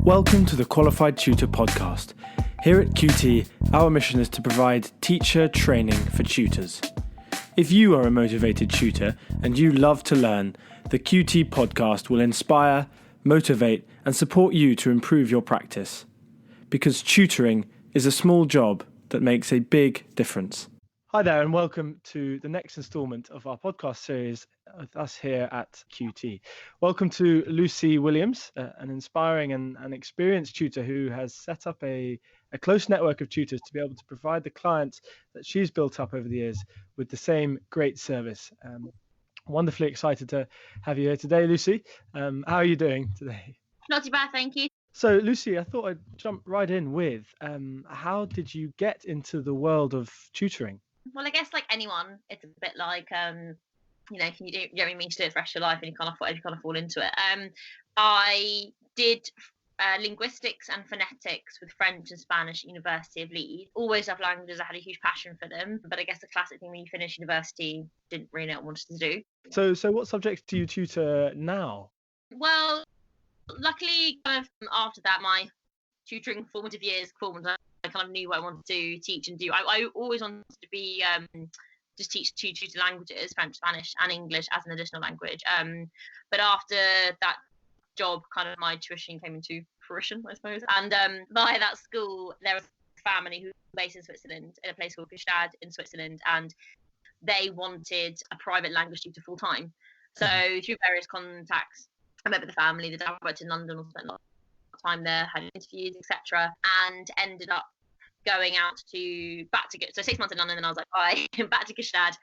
Welcome to the Qualified Tutor podcast. Here at QT, our mission is to provide teacher training for tutors. If you are a motivated tutor and you love to learn, the QT podcast will inspire, motivate, and support you to improve your practice. Because tutoring is a small job that makes a big difference. Hi there, and welcome to the next instalment of our podcast series with us here at QT. Welcome to Lucie Williams, an inspiring and experienced tutor who has set up a close network of tutors to be able to provide the clients that she's built up over the years with the same great service. Wonderfully excited to have you here today, Lucie. How are you doing today? Not too bad, thank you. So, Lucie, I thought I'd jump right in with how did you get into the world of tutoring? Well, I guess like anyone, it's a bit like, can you don't mean to do it for the rest of your life and you kind of fall into it. I did linguistics and phonetics with French and Spanish at University of Leeds. Always loved languages, I had a huge passion for them. But I guess the classic thing when you finish university, didn't really know what I wanted to do. So what subjects do you tutor now? Well, luckily, kind of after that, my tutoring formative years, I kind of knew what I wanted to teach and do. I always wanted to be just teach two tutor languages, French, Spanish, and English as an additional language. But after that job, kind of my tuition came into fruition, I suppose. And by that school, there was a family who was based in Switzerland, in a place called Gstaad in Switzerland, and they wanted a private language tutor full time. So through various contacts, I met with the family. The dad worked in London, or spent a lot of time there, had interviews, etc., and ended up going out so 6 months in London, and I was like, back to Gstaad,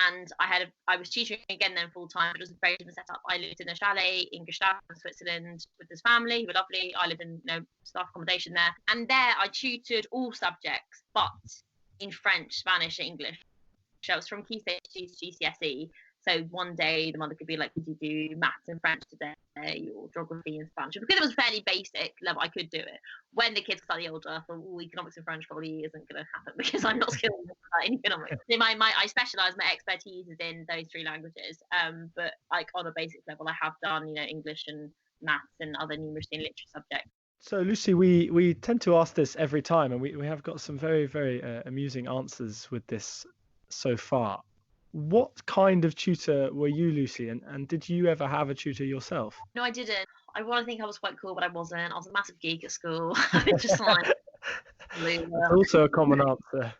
and I was tutoring again then full time. It was a very different setup. I lived in a chalet in Gstaad in Switzerland with this family who were lovely. I lived in staff accommodation there, and there I tutored all subjects but in French, Spanish, and English. So I was from Key Stage 2 to GCSE. So one day the mother could be like, could you do maths and French today, or geography and Spanish? Because it was fairly basic level, I could do it. When the kids got slightly older, I thought, economics and French probably isn't going to happen because I'm not skilled in economics. I specialise, my expertise is in those three languages. But like on a basic level, I have done, English and maths and other numeracy and literature subjects. So, Lucie, we tend to ask this every time, and we have got some very, very amusing answers with this so far. What kind of tutor were you, Lucie, and did you ever have a tutor yourself? No, I didn't. I want to think I was quite cool, but I wasn't. I was a massive geek at school. Just like That's also a common answer.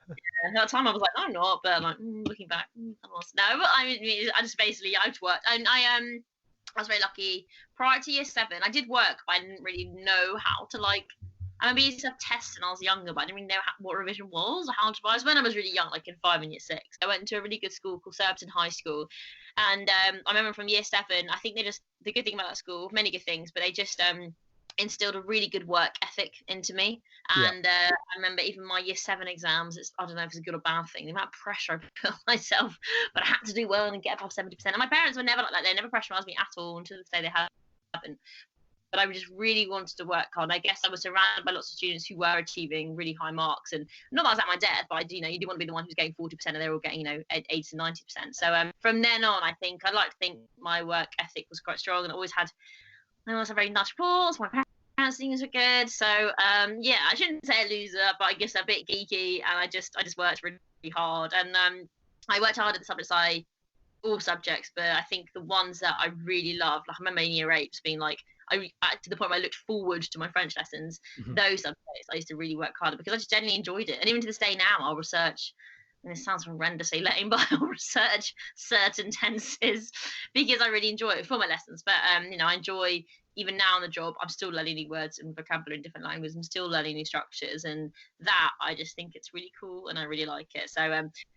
Yeah, at the time I was like, I'm not, but like looking back, I was. No, but I mean, I just basically I worked, and I was very lucky. Prior to year 7, I did work, but I didn't really know how to I remember used to have tests when I was younger, but I didn't really know what revision was or how to. I was when I was really young, like in 5 and year 6. I went to a really good school called Surbiton High School, and I remember from year 7, I think the good thing about that school, many good things, but they just instilled a really good work ethic into me. And I remember even my year 7 exams, I don't know if it's a good or bad thing, the amount of pressure I put on myself, but I had to do well and get above 70%. And my parents were never like that. They never pressurized me at all until this day they haven't. But I just really wanted to work hard. I guess I was surrounded by lots of students who were achieving really high marks. And not that I was at my depth, but you do want to be the one who's getting 40% and they're all getting, 80 to 90%. So from then on, I think I'd like to think my work ethic was quite strong, and I always had very nice reports. My parents' things were good. So I shouldn't say a loser, but I guess a bit geeky. And I just worked really hard. And I worked hard at the subjects all subjects, but I think the ones that I really loved, like I remember in year 8 just being like, to the point where I looked forward to my French lessons. Those subjects I used to really work harder because I just genuinely enjoyed it. And even to this day now, I'll research, and this sounds horrendously lame, but I'll research certain tenses because I really enjoy it for my lessons. But I enjoy, even now on the job, I'm still learning new words and vocabulary in different languages. I'm still learning new structures, and that I just think it's really cool and I really like it. So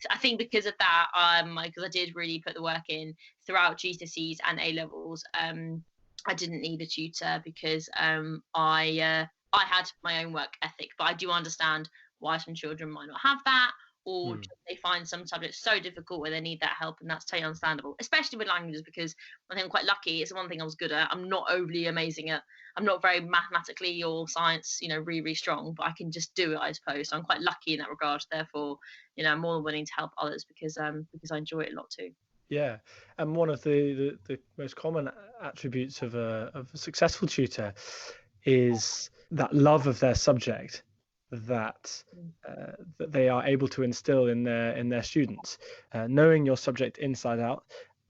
I think because of that, because I did really put the work in throughout GCSEs and A levels, I didn't need a tutor because I had my own work ethic. But I do understand why some children might not have that, or they find some subjects so difficult where they need that help, and that's totally understandable, especially with languages, because I think I'm quite lucky. It's the one thing I was good at. I'm not overly amazing at, I'm not very mathematically or science, really, really strong, but I can just do it, I suppose. So I'm quite lucky in that regard. Therefore, I'm more than willing to help others because I enjoy it a lot too. Yeah, and one of the most common attributes of a successful tutor is that love of their subject that that they are able to instill in their students, knowing your subject inside out,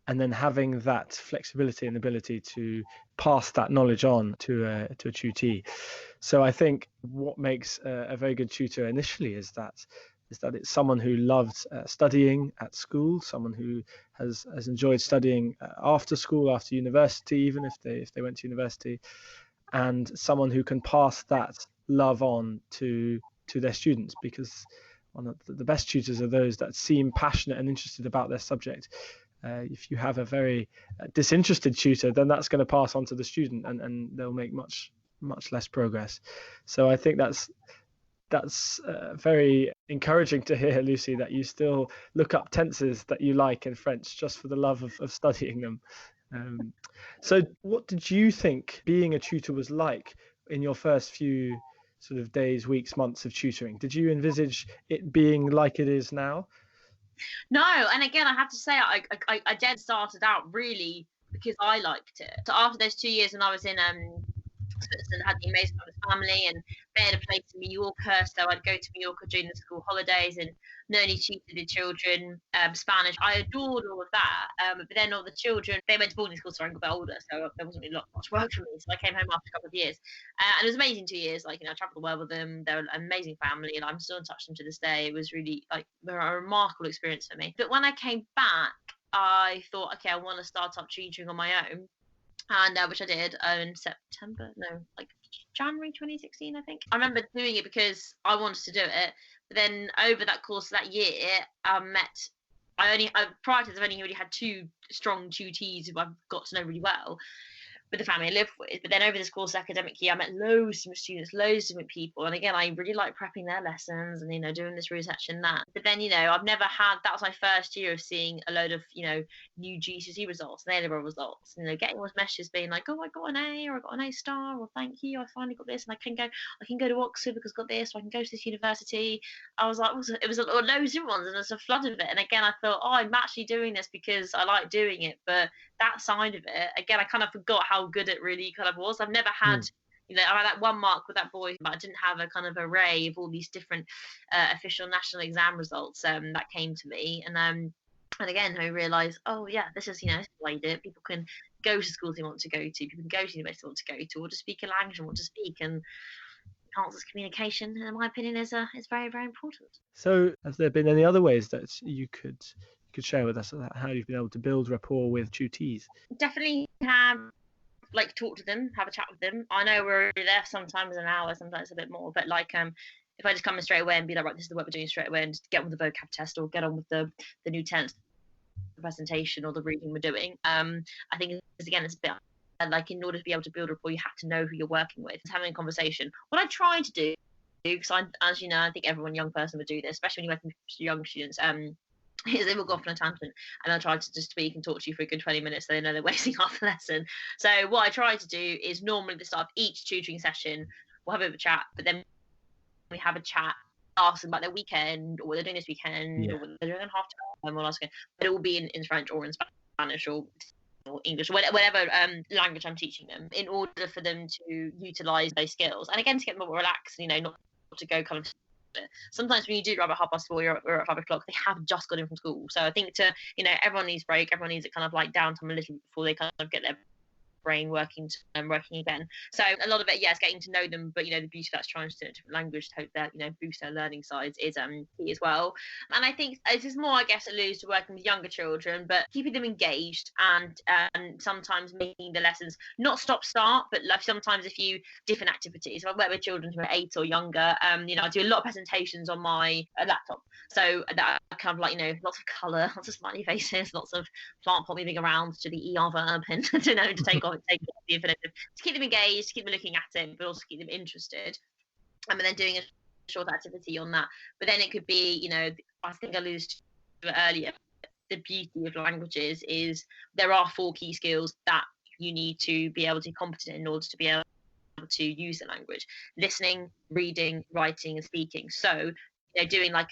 and then having that flexibility and ability to pass that knowledge on to a tutee. So I think what makes a very good tutor initially is that it's someone who loved studying at school, someone who has enjoyed studying after school, after university, even if they went to university, and someone who can pass that love on to their students, because one of the best tutors are those that seem passionate and interested about their subject. If you have a very disinterested tutor, then that's going to pass on to the student, and they'll make much less progress. So I think that's very encouraging to hear, Lucie, that you still look up tenses that you like in French just for the love of studying them. So what did you think being a tutor was like in your first few sort of days, weeks, months of tutoring? Did you envisage it being like it is now? No, and again, I have to say, I did started out really because I liked it. So after those 2 years when I was in Switzerland, had the amazing time with family, and they had a place in Mallorca, so I'd go to Mallorca during the school holidays and not only tutor the children Spanish. I adored all of that, but then all the children, they went to boarding school, so I got a bit older, so there wasn't really much work for me. So I came home after a couple of years, and it was amazing 2 years. Like, I traveled the world with them. They're an amazing family, and I'm still in touch with them to this day. It was really like a remarkable experience for me. But when I came back, I thought, okay, I want to start up tutoring on my own. And which I did in January 2016, I think. I remember doing it because I wanted to do it. But then over that course of that year, prior to this, I've only really had two strong tutees who I've got to know really well with the family I live with. But then over this course of academic year, I met loads of different students, loads of different people. And again, I really like prepping their lessons and, doing this research and that. But then, I've never had, that was my first year of seeing a load of, new GCSE results and A-level results. Getting those messages being like, oh, I got an A, or I got an A star, or thank you, I finally got this, and I can go to Oxford because I got this, or I can go to this university. I was like, it was loads of different ones, and there's a flood of it. And again, I thought, oh, I'm actually doing this because I like doing it. But that side of it, again, I kind of forgot how good it really kind of was. I've never had, I had that one mark with that boy, but I didn't have a kind of array of all these different official national exam results that came to me. And again, I realised, oh yeah, this is why you do it. People can go to schools they want to go to. People can go to university they want to go to, or just speak a language and want to speak. And enhances communication, in my opinion, is very, very important. So, have there been any other ways that you could share with us about how you've been able to build rapport with tutees? Definitely have talk to them, have a chat with them. I know we're there sometimes an hour, sometimes a bit more, but if I just come in straight away and be like, right, this is the work we're doing straight away, and just get on with the vocab test or get on with the new tense presentation or the reading we're doing. I think it's a bit in order to be able to build rapport, you have to know who you're working with. It's having a conversation. What I try to do, because as you know, I think everyone young person would do this, especially when you're working with young students, is they will go off on a tangent, and I'll try to just speak and talk to you for a good 20 minutes so they know they're wasting half the lesson. So what I try to do is normally at the start of each tutoring session, we'll have a bit of a chat, but then we have a chat, ask them about their weekend, or what they're doing this weekend, or what they're doing in half time, or asking, but it will be in French or in Spanish or English, whatever language I'm teaching them, in order for them to utilise those skills. And again, to get them more relaxed, not to go kind of. Sometimes when you do arrive at 4:30 or at 5 o'clock, they have just got in from school. So I think everyone needs break, everyone needs it kind of downtime a little before they kind of get their brain working again. So a lot of it, is getting to know them, but the beauty of that's trying to do a different language to hope that boost their learning sides is key as well. And I think it is more, I guess, alludes to working with younger children, but keeping them engaged and sometimes making the lessons not stop-start, but sometimes if you different activities. If I work with children who are 8 or younger, I do a lot of presentations on my laptop, so that kind of lots of colour, lots of smiley faces, lots of plant pot moving around to the ER verb, and to take off the infinitive, to keep them engaged, to keep them looking at it, but also keep them interested. And then doing a short activity on that. But then it could be, I think I alluded to it earlier, the beauty of languages is there are 4 key skills that you need to be able to be competent in order to be able to use the language: listening, reading, writing, and speaking. So doing a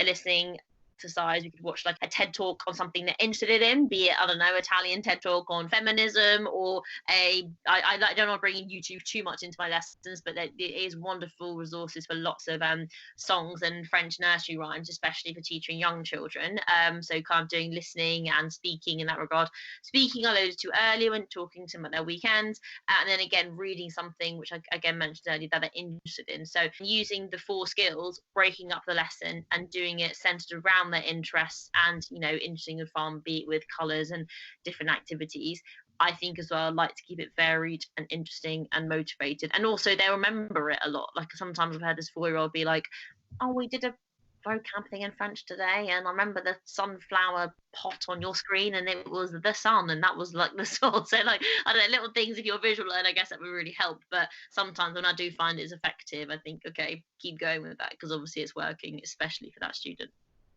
listening exercise. We could watch like a TED talk on something they're interested in, be it, I don't know, Italian TED talk on feminism, or I don't want to bring YouTube too much into my lessons, but there is wonderful resources for lots of songs and French nursery rhymes, especially for teaching young children. So kind of doing listening and speaking in that regard. Speaking I alluded to earlier when talking to them at their weekends, and then again reading something which I again mentioned earlier that they're interested in. So using the 4 skills, breaking up the lesson and doing it centered around their interests and, you know, interesting and fun, be it with colours and different activities. I think as well, I like to keep it varied and interesting and motivated. And also they remember it a lot. Like sometimes I've heard this 4-year-old be like, oh, we did a vocab thing in French today, and I remember the sunflower pot on your screen, and it was the sun, and that was like the sun. So like, I don't know, little things if you're visual, and I guess that would really help. But sometimes when I do find it's effective, I think, okay, keep going with that, because obviously it's working, especially for that student.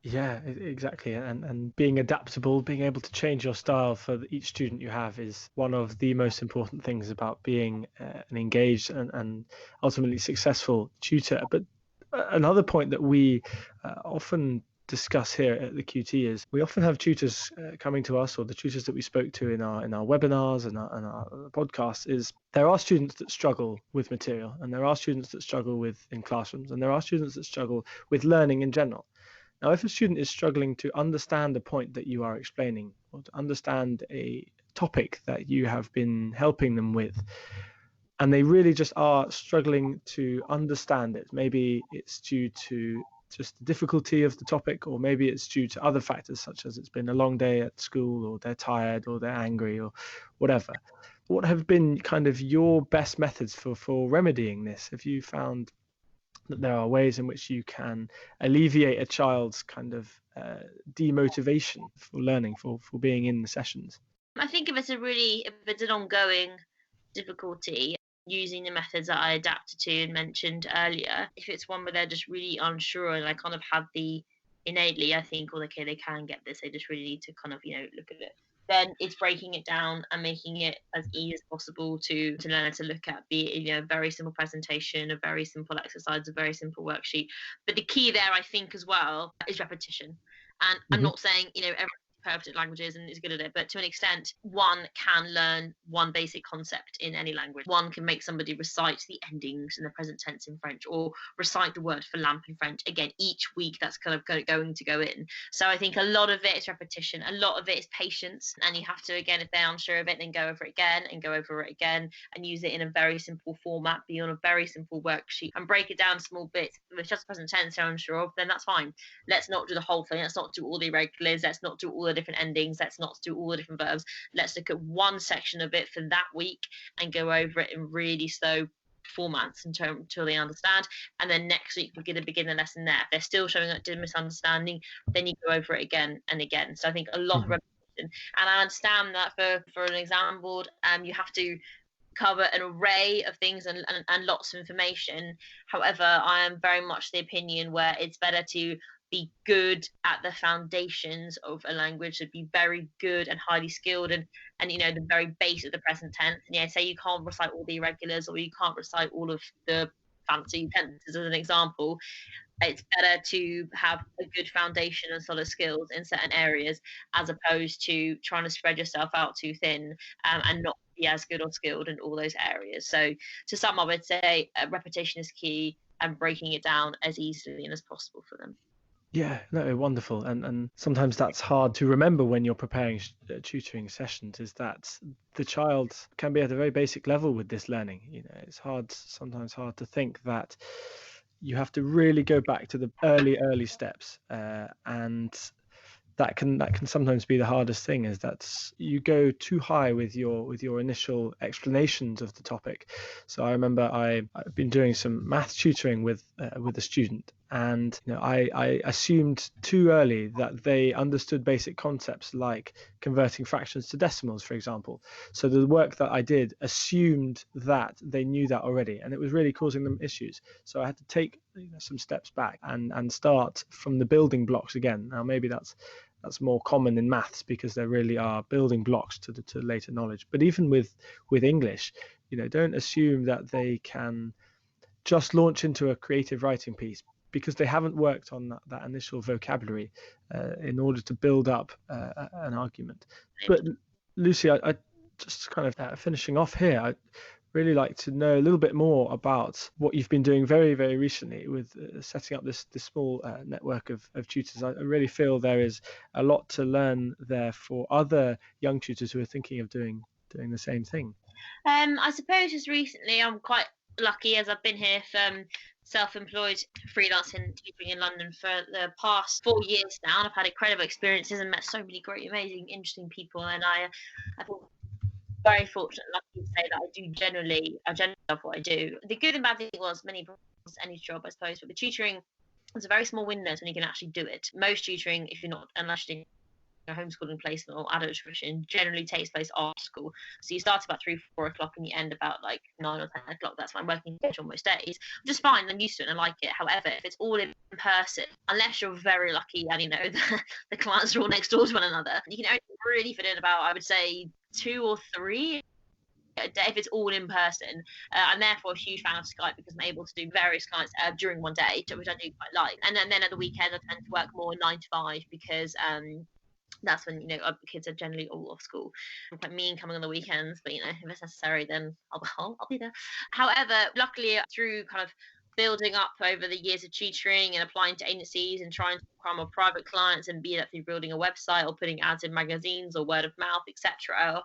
Yeah, exactly. And being adaptable, being able to change your style for each student you have is one of the most important things about being an engaged and ultimately successful tutor. But another point that we often discuss here at the QT is we often have tutors coming to us, or the tutors that we spoke to in our webinars and our podcasts, is there are students that struggle with material, and there are students that struggle in classrooms, and there are students that struggle with learning in general. Now, if a student is struggling to understand a point that you are explaining, or to understand a topic that you have been helping them with, and they really just are struggling to understand it, maybe it's due to just the difficulty of the topic, or maybe it's due to other factors such as it's been a long day at school, or they're tired, or they're angry, or whatever. What have been kind of your best methods for remedying this? Have you found that there are ways in which you can alleviate a child's kind of demotivation for learning, for being in the sessions? I think if it's an ongoing difficulty, using the methods that I adapted to and mentioned earlier, if it's one where they're just really unsure and I kind of have the innately, I think, well, okay, they can get this, they just really need to kind of, you know, look at it, then it's breaking it down and making it as easy as possible to learn to look at, be it, you know, a very simple presentation, a very simple exercise, a very simple worksheet. But the key there, I think, as well, is repetition. And I'm not saying, you know, everyone's perfect at languages and is good at it, but to an extent, one can learn one basic concept in any language. One can make somebody recite the endings in the present tense in French, or recite the word for lamp in French. Again, each week that's kind of going to go in. So I think a lot of it is repetition, a lot of it is patience, and you have to, again, if they're unsure of it, then go over it again and go over it again and use it in a very simple format, be on a very simple worksheet and break it down small bits. If it's just present tense they're unsure of, then that's fine. Let's not do the whole thing. Let's not do all the irregulars. Let's not do all the different endings. Let's not do all the different verbs. Let's look at one section of it for that week and go over it in really slow formats until they understand. And then next week we'll get a beginner lesson there. If they're still showing up to misunderstanding, then you go over it again and again. So I think a lot of repetition. And I understand that for an exam board, you have to cover an array of things and lots of information. However, I am very much the opinion where it's better to be good at the foundations of a language, to be very good and highly skilled and you know, the very base of the present tense. And yeah, say you can't recite all the irregulars, or you can't recite all of the fancy tenses as an example. It's better to have a good foundation and solid skills in certain areas, as opposed to trying to spread yourself out too thin and not be as good or skilled in all those areas. So to sum up, I'd say repetition is key, and breaking it down as easily as possible for them. Yeah, no, wonderful. And sometimes that's hard to remember when you're preparing tutoring sessions, is that the child can be at a very basic level with this learning. You know, it's sometimes hard to think that you have to really go back to the early steps, and that can sometimes be the hardest thing, is that you go too high with your initial explanations of the topic. So I remember I've been doing some math tutoring with a student, and you know, I assumed too early that they understood basic concepts like converting fractions to decimals, for example. So the work that I did assumed that they knew that already, and it was really causing them issues. So I had to take some steps back and start from the building blocks again. Now maybe that's more common in maths, because there really are building blocks to later knowledge. But even with English, you know, don't assume that they can just launch into a creative writing piece because they haven't worked on that initial vocabulary in order to build up an argument. But Lucie, I just kind of finishing off here, I'd really like to know a little bit more about what you've been doing very, very recently with setting up this small network of tutors. I really feel there is a lot to learn there for other young tutors who are thinking of doing the same thing. I suppose just recently I'm quite lucky as I've been here for self-employed freelancing tutoring in London for the past 4 years now, and I've had incredible experiences and met so many great, amazing, interesting people, and I feel very fortunate and lucky to say that I generally love what I do. The good and bad thing was many any job, I suppose, but the tutoring is a very small window when you can actually do it. Most tutoring, if you're not, unless you're a homeschooling placement or adult tuition, generally takes place after school. So you start about 3-4 o'clock and you end about like 9 or 10 o'clock. That's my working schedule most days. Just fine, I'm used to it and I like it. However, if it's all in person, unless you're very lucky and the clients are all next door to one another, you can only really fit in about, I would say, 2 or 3 a day if it's all in person. I'm therefore a huge fan of Skype because I'm able to do various clients during one day, which I do quite like. And then at the weekend, I tend to work more 9 to 5 because that's when kids are generally all off school. I'm quite mean coming on the weekends, but if it's necessary, then I'll be there. However, luckily through kind of building up over the years of tutoring and applying to agencies and trying to acquire more private clients, and be that through building a website or putting ads in magazines or word of mouth, etc.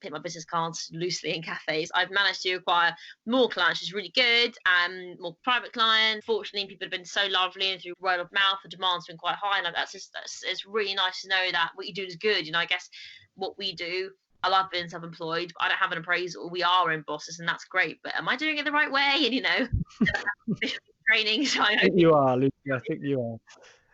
Put my business cards loosely in cafes. I've managed to acquire more clients, which is really good, and more private clients. Fortunately, people have been so lovely, and through word of mouth, the demand's been quite high, and it's really nice to know that what you do is good. I guess what we do, I love being self-employed, but I don't have an appraisal. We are in bosses, and that's great. But am I doing it the right way? And training. So I think you are, Lucie. I think you are.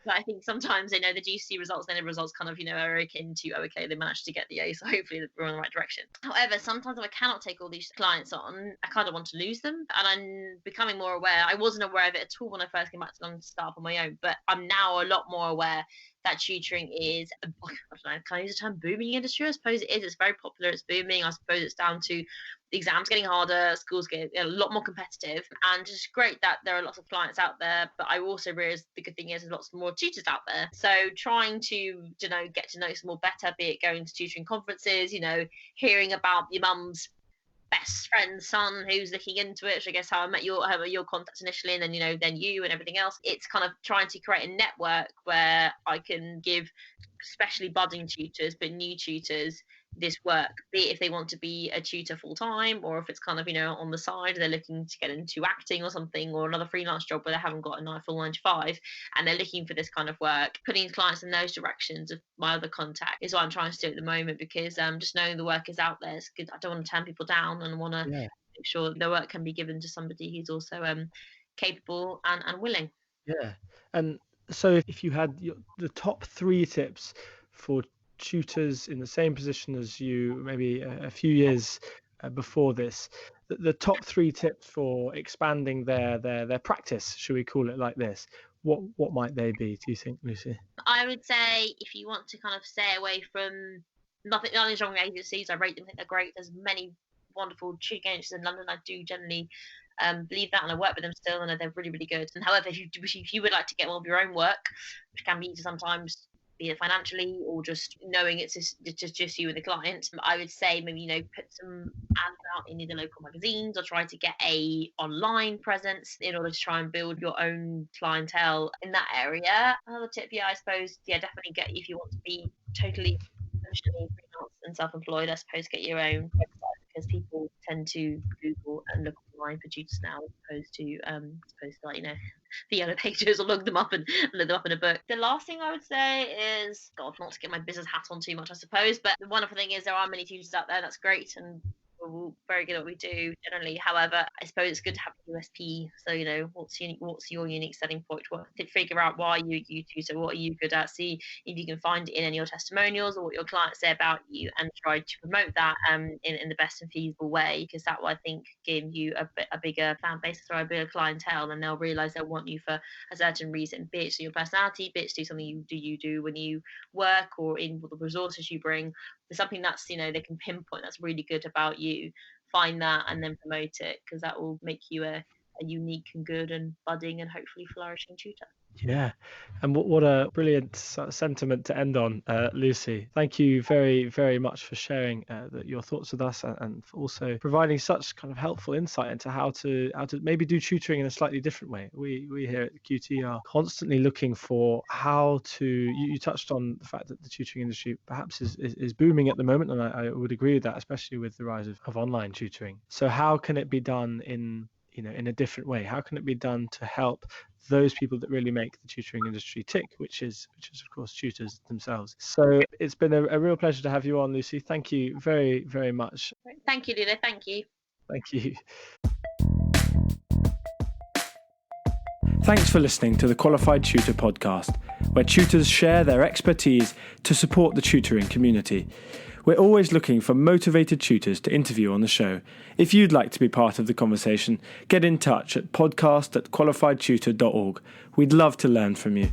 But I think sometimes the GCSE results, then the results kind of are akin to, okay, they managed to get the A, so hopefully we're in the right direction. However, sometimes if I cannot take all these clients on, I kind of want to lose them, and I'm becoming more aware. I wasn't aware of it at all when I first came back to London to start up on my own, but I'm now a lot more aware that tutoring is, I don't know, can I use the term booming industry? I suppose it is. It's very popular. It's booming. I suppose it's down to the exams getting harder, schools getting a lot more competitive, and it's great that there are lots of clients out there. But I also realize the good thing is there's lots more tutors out there. So trying to get to know some more better, be it going to tutoring conferences, hearing about your mum's best friend's son who's looking into it, which I guess how I met your contacts initially, and then then you and everything else. It's kind of trying to create a network where I can give especially budding tutors but new tutors this work, be it if they want to be a tutor full time, or if it's kind of on the side, they're looking to get into acting or something, or another freelance job where they haven't got a full 9 to 5 and they're looking for this kind of work. Putting clients in those directions of my other contact is what I'm trying to do at the moment, because just knowing the work is out there is good. I don't want to turn people down, and want to make sure the work can be given to somebody who's also capable and willing. Yeah. And so if you had the top 3 tips for tutors in the same position as you, maybe a few years before this, the top 3 tips for expanding their practice, should we call it like this, what might they be, do you think, Lucie? I would say if you want to kind of stay away from nothing's wrong with agencies. I rate them, I think they're great. There's many wonderful tutoring agencies in London. I do generally believe that, and I work with them still, and they're really, really good. And however, if you would like to get more of your own work, which can be easy sometimes, be it financially or just knowing it's just you and the client, I would say maybe put some ads out in either local magazines, or try to get a online presence in order to try and build your own clientele in that area. Another tip, I suppose, definitely if you want to be totally professionally freelance and self-employed, I suppose get your own website, because people tend to Google and look online for tutors now, as opposed to the yellow pages, or look them up in a book. The last thing I would say is, God, not to get my business hat on too much, I suppose, but the wonderful thing is there are many tutors out there. That's great, and we're very good at what we do generally. However, I suppose it's good to have a USP. So what's your unique selling point? Figure out why you tutor, what are you good at, see if you can find it in any of your testimonials or what your clients say about you, and try to promote that in the best and feasible way, because that will, I think, give you a bigger fan base, or a bigger clientele, and they'll realise they'll want you for a certain reason, be it to your personality, be it to something you do when you work, or in the resources you bring. There's something that's they can pinpoint that's really good about you. Find that and then promote it, because that will make you a a unique and good and budding and hopefully flourishing tutor. Yeah, and what a brilliant sentiment to end on, Lucy. Thank you very, very much for sharing your thoughts with us, and for also providing such kind of helpful insight into how to maybe do tutoring in a slightly different way. We here at QT are constantly looking for how to. You touched on the fact that the tutoring industry perhaps is booming at the moment, and I would agree with that, especially with the rise of online tutoring. So how can it be done in a different way? How can it be done to help those people that really make the tutoring industry tick, which is of course tutors themselves? So it's been a real pleasure to have you on, Lucy. Thank you very, very much. Thank you, Lila. Thank you. Thank you. Thanks for listening to the Qualified Tutor podcast, where tutors share their expertise to support the tutoring community. We're always looking for motivated tutors to interview on the show. If you'd like to be part of the conversation, get in touch at podcast@qualifiedtutor.org. We'd love to learn from you.